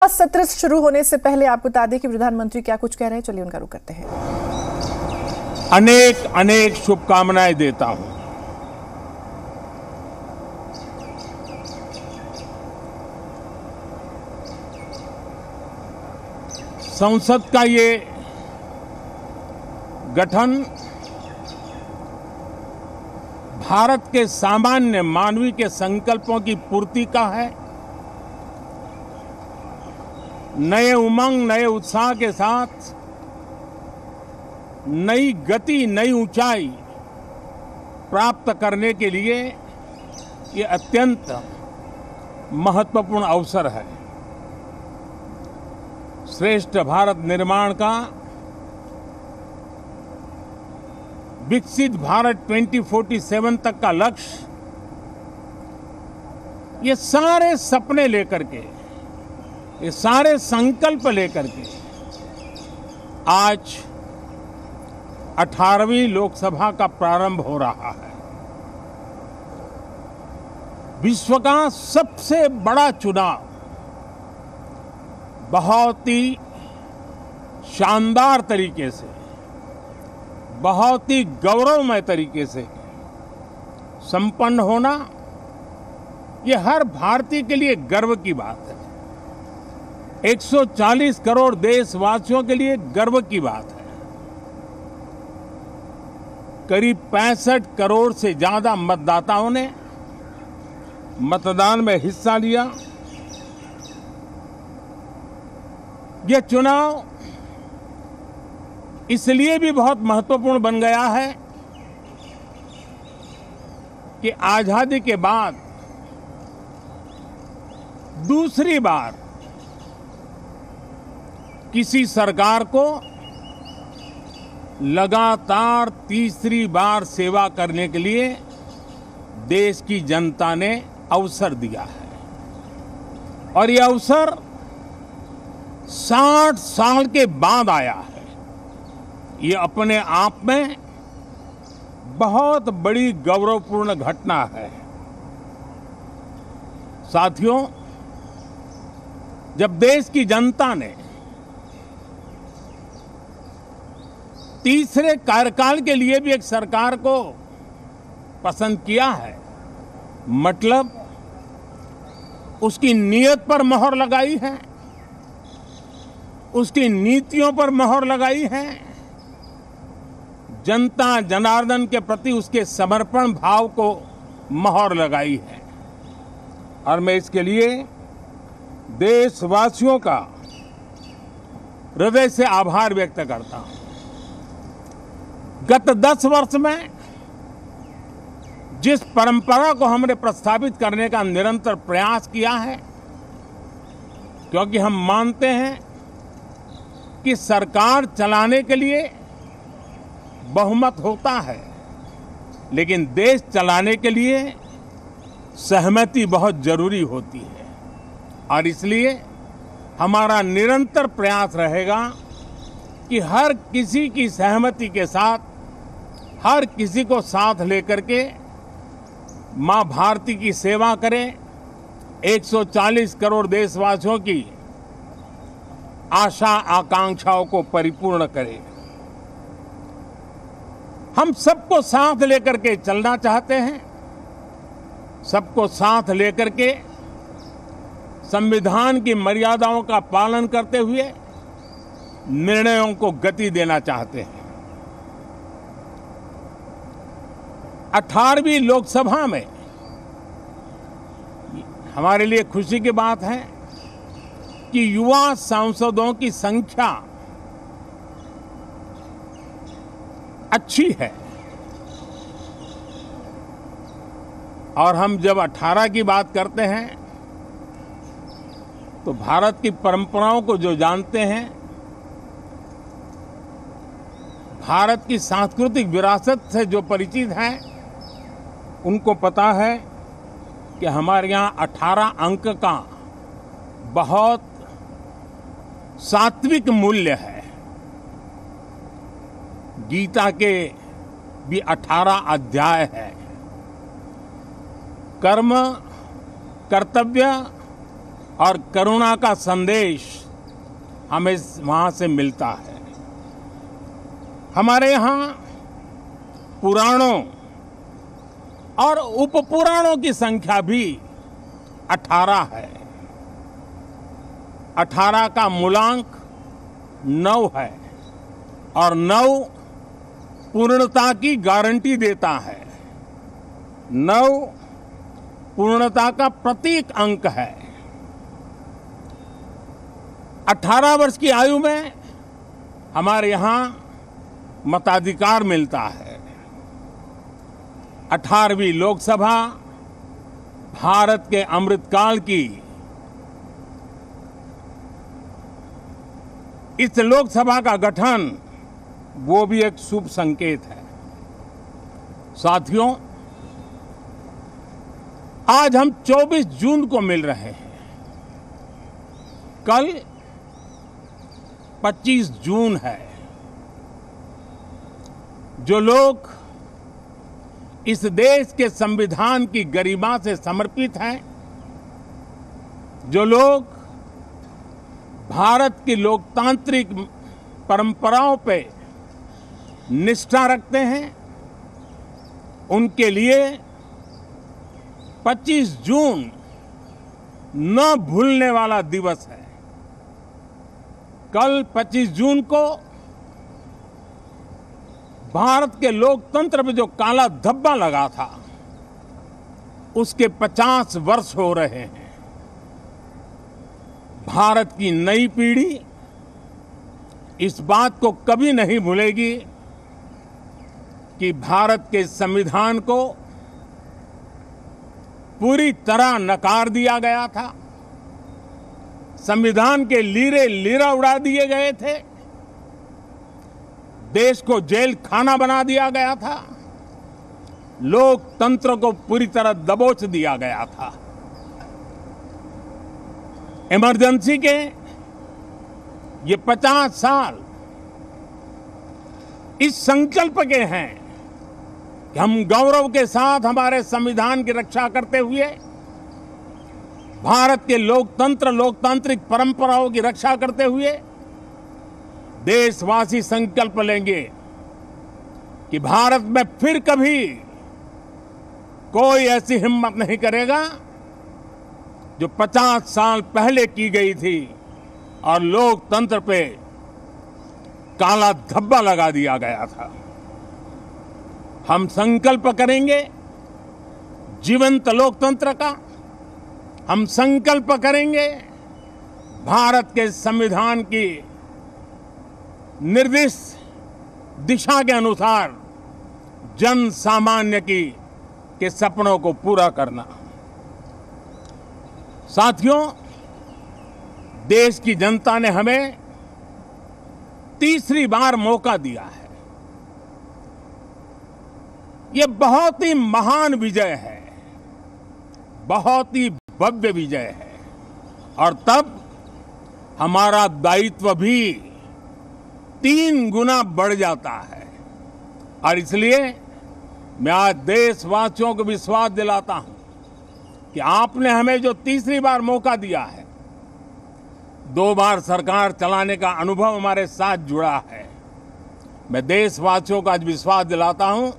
सत्र शुरू होने से पहले आपको बता दें कि प्रधानमंत्री क्या कुछ कह रहे हैं। चलिए उनका रुख करते हैं। अनेक अनेक शुभकामनाएं देता हूं। संसद का ये गठन भारत के सामान्य मानवीय के संकल्पों की पूर्ति का है। नए उमंग, नए उत्साह के साथ नई गति, नई ऊंचाई प्राप्त करने के लिए ये अत्यंत महत्वपूर्ण अवसर है। श्रेष्ठ भारत निर्माण का, विकसित भारत 2047 तक का लक्ष्य, ये सारे सपने लेकर के, ये सारे संकल्प लेकर के आज 18वीं लोकसभा का प्रारंभ हो रहा है। विश्व का सबसे बड़ा चुनाव बहुत ही शानदार तरीके से, बहुत ही गौरवमय तरीके से संपन्न होना, ये हर भारतीय के लिए गर्व की बात है। 140 करोड़ देशवासियों के लिए गर्व की बात है। करीब 65 करोड़ से ज्यादा मतदाताओं ने मतदान में हिस्सा लिया। यह चुनाव इसलिए भी बहुत महत्वपूर्ण बन गया है कि आजादी के बाद दूसरी बार किसी सरकार को लगातार तीसरी बार सेवा करने के लिए देश की जनता ने अवसर दिया है। और यह अवसर 60 साल के बाद आया है। ये अपने आप में बहुत बड़ी गौरवपूर्ण घटना है। साथियों, जब देश की जनता ने तीसरे कार्यकाल के लिए भी एक सरकार को पसंद किया है, मतलब उसकी नीयत पर मोहर लगाई है, उसकी नीतियों पर मोहर लगाई है, जनता जनार्दन के प्रति उसके समर्पण भाव को मोहर लगाई है। और मैं इसके लिए देशवासियों का हृदय से आभार व्यक्त करता हूं। गत 10 वर्ष में जिस परंपरा को हमने प्रस्थापित करने का निरंतर प्रयास किया है, क्योंकि हम मानते हैं कि सरकार चलाने के लिए बहुमत होता है, लेकिन देश चलाने के लिए सहमति बहुत जरूरी होती है। और इसलिए हमारा निरंतर प्रयास रहेगा कि हर किसी की सहमति के साथ, हर किसी को साथ लेकर के मां भारती की सेवा करें, 140 करोड़ देशवासियों की आशा आकांक्षाओं को परिपूर्ण करें। हम सबको साथ लेकर के चलना चाहते हैं, सबको साथ लेकर के संविधान की मर्यादाओं का पालन करते हुए निर्णयों को गति देना चाहते हैं। 18वीं लोकसभा में हमारे लिए खुशी की बात है कि युवा सांसदों की संख्या अच्छी है। और हम जब 18 की बात करते हैं तो भारत की परंपराओं को जो जानते हैं, भारत की सांस्कृतिक विरासत से जो परिचित हैं, उनको पता है कि हमारे यहाँ 18 अंक का बहुत सात्विक मूल्य है। गीता के भी 18 अध्याय है। कर्म, कर्तव्य और करुणा का संदेश हमें वहां से मिलता है। हमारे यहाँ पुराणों और उपपुराणों की संख्या भी 18 है। 18 का मूलांक 9 है और 9 पूर्णता की गारंटी देता है। 9 पूर्णता का प्रतीक अंक है। 18 वर्ष की आयु में हमारे यहाँ मताधिकार मिलता है। 18वीं लोकसभा भारत के अमृतकाल की इस लोकसभा का गठन वो भी एक शुभ संकेत है। साथियों, आज हम 24 जून को मिल रहे हैं। कल 25 जून है। जो लोग इस देश के संविधान की गरिमा से समर्पित हैं, जो लोग भारत की लोकतांत्रिक परंपराओं पे निष्ठा रखते हैं, उनके लिए 25 जून न भूलने वाला दिवस है। कल 25 जून को भारत के लोकतंत्र में जो काला धब्बा लगा था, उसके 50 वर्ष हो रहे हैं। भारत की नई पीढ़ी इस बात को कभी नहीं भूलेगी कि भारत के संविधान को पूरी तरह नकार दिया गया था। संविधान के लीरे लीरा उड़ा दिए गए थे। देश को जेल खाना बना दिया गया था। लोकतंत्र को पूरी तरह दबोच दिया गया था। इमरजेंसी के ये 50 साल इस संकल्प के हैं कि हम गौरव के साथ हमारे संविधान की रक्षा करते हुए भारत के लोकतंत्र, लोकतांत्रिक परंपराओं की रक्षा करते हुए देशवासी संकल्प लेंगे कि भारत में फिर कभी कोई ऐसी हिम्मत नहीं करेगा जो 50 साल पहले की गई थी और लोकतंत्र पे काला धब्बा लगा दिया गया था। हम संकल्प करेंगे जीवंत लोकतंत्र का। हम संकल्प करेंगे भारत के संविधान की निर्दिष्ट दिशा के अनुसार जन सामान्य के सपनों को पूरा करना। साथियों, देश की जनता ने हमें तीसरी बार मौका दिया है। ये बहुत ही महान विजय है, बहुत ही भव्य विजय है और तब हमारा दायित्व भी 3 गुना बढ़ जाता है। और इसलिए मैं आज देशवासियों को विश्वास दिलाता हूं कि आपने हमें जो तीसरी बार मौका दिया है, 2 बार सरकार चलाने का अनुभव हमारे साथ जुड़ा है। मैं देशवासियों को आज विश्वास दिलाता हूं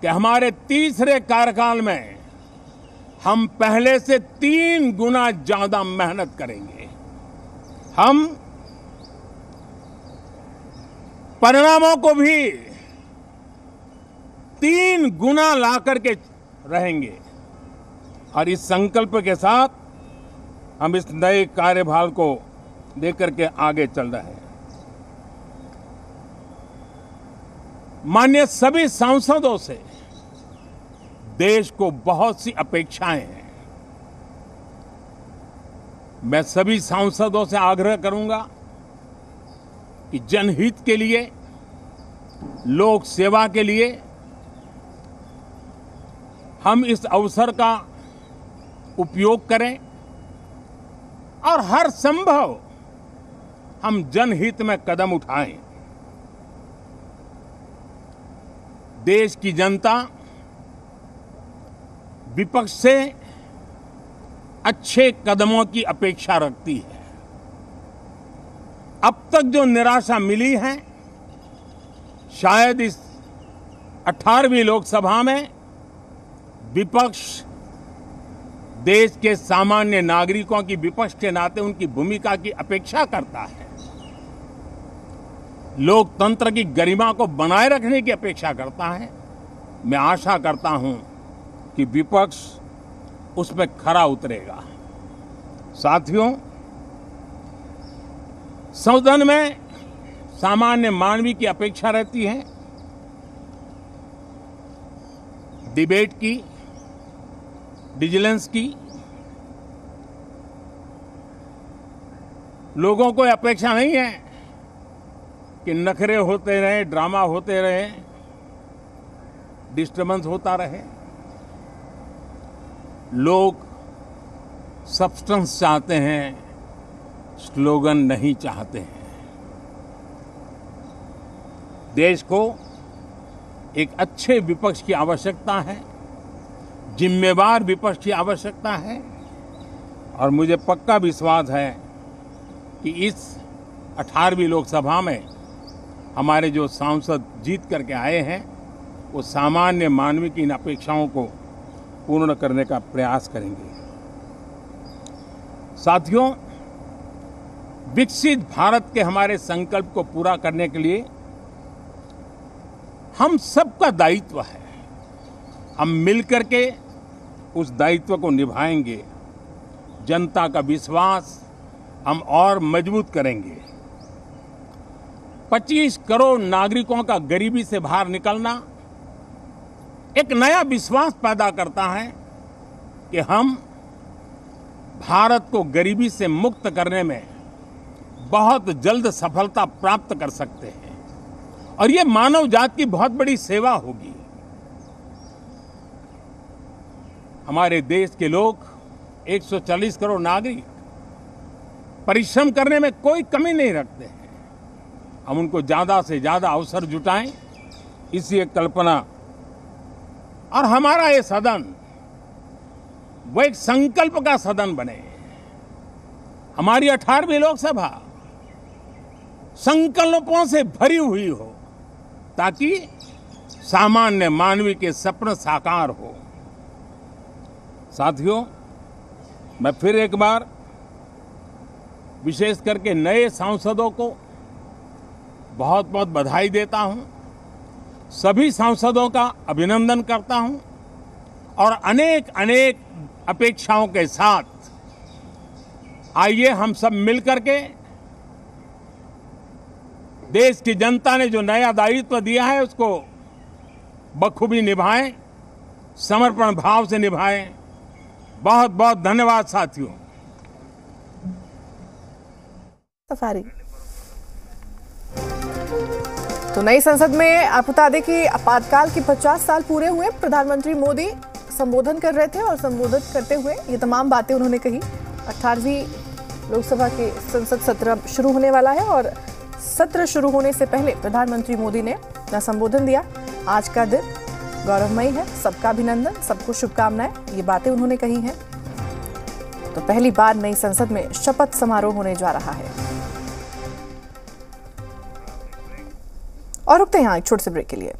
कि हमारे तीसरे कार्यकाल में हम पहले से 3 गुना ज्यादा मेहनत करेंगे। हम परिणामों को भी 3 गुना ला करके रहेंगे और इस संकल्प के साथ हम इस नए कार्यभार को लेकर के आगे चल रहे हैं। माननीय सभी सांसदों से देश को बहुत सी अपेक्षाएं हैं। मैं सभी सांसदों से आग्रह करूंगा कि जनहित के लिए, लोक सेवा के लिए हम इस अवसर का उपयोग करें और हर संभव हम जनहित में कदम उठाएं। देश की जनता विपक्ष से अच्छे कदमों की अपेक्षा रखती है। अब तक जो निराशा मिली है, शायद इस 18वीं लोकसभा में विपक्ष देश के सामान्य नागरिकों की विपक्ष के नाते उनकी भूमिका की अपेक्षा करता है, लोकतंत्र की गरिमा को बनाए रखने की अपेक्षा करता है। मैं आशा करता हूं कि विपक्ष उसमें खरा उतरेगा। साथियों, सदन में सामान्य मानवी की अपेक्षा रहती है डिबेट की, विजिलेंस की। लोगों को अपेक्षा नहीं है कि नखरे होते रहे, ड्रामा होते रहे, डिस्टर्बेंस होता रहे। लोग सब्सटेंस चाहते हैं, स्लोगन नहीं चाहते हैं। देश को एक अच्छे विपक्ष की आवश्यकता है, जिम्मेवार विपक्ष की आवश्यकता है, और मुझे पक्का विश्वास है कि इस 18वीं लोकसभा में हमारे जो सांसद जीत करके आए हैं, वो सामान्य मानवी की इन अपेक्षाओं को पूर्ण करने का प्रयास करेंगे। साथियों, विकसित भारत के हमारे संकल्प को पूरा करने के लिए हम सबका दायित्व है। हम मिलकर के उस दायित्व को निभाएंगे। जनता का विश्वास हम और मजबूत करेंगे। 25 करोड़ नागरिकों का गरीबी से बाहर निकलना एक नया विश्वास पैदा करता है कि हम भारत को गरीबी से मुक्त करने में बहुत जल्द सफलता प्राप्त कर सकते हैं, और ये मानव जाति की बहुत बड़ी सेवा होगी। हमारे देश के लोग 140 करोड़ नागरिक परिश्रम करने में कोई कमी नहीं रखते हैं। हम उनको ज्यादा से ज्यादा अवसर जुटाएं, इसी एक कल्पना। और हमारा ये सदन वो एक संकल्प का सदन बने। हमारी 18वीं लोकसभा संकल्पों से भरी हुई हो, ताकि सामान्य मानवी के सपने साकार हो। साथियों, मैं फिर एक बार विशेष करके नए सांसदों को बहुत बहुत बधाई देता हूं, सभी सांसदों का अभिनंदन करता हूं, और अनेक अनेक अपेक्षाओं के साथ आइए हम सब मिलकर के देश की जनता ने जो नया दायित्व दिया है उसको बखूबी निभाएं, समर्पण भाव से निभाएं। बहुत बहुत धन्यवाद साथियों। सफारी। तो नई संसद में आप बता दें कि आपातकाल के 50 साल पूरे हुए। प्रधानमंत्री मोदी संबोधन कर रहे थे और संबोधित करते हुए ये तमाम बातें उन्होंने कही। 18वीं लोकसभा के संसद सत्र शुरू होने वाला है, और सत्र शुरू होने से पहले प्रधानमंत्री मोदी ने अपना संबोधन दिया। आज का दिन गौरवमयी है, सबका अभिनंदन, सबको शुभकामनाएं, ये बातें उन्होंने कही हैं। तो पहली बार नई संसद में शपथ समारोह होने जा रहा है। और रुकते हैं यहाँ एक छोटे से ब्रेक के लिए।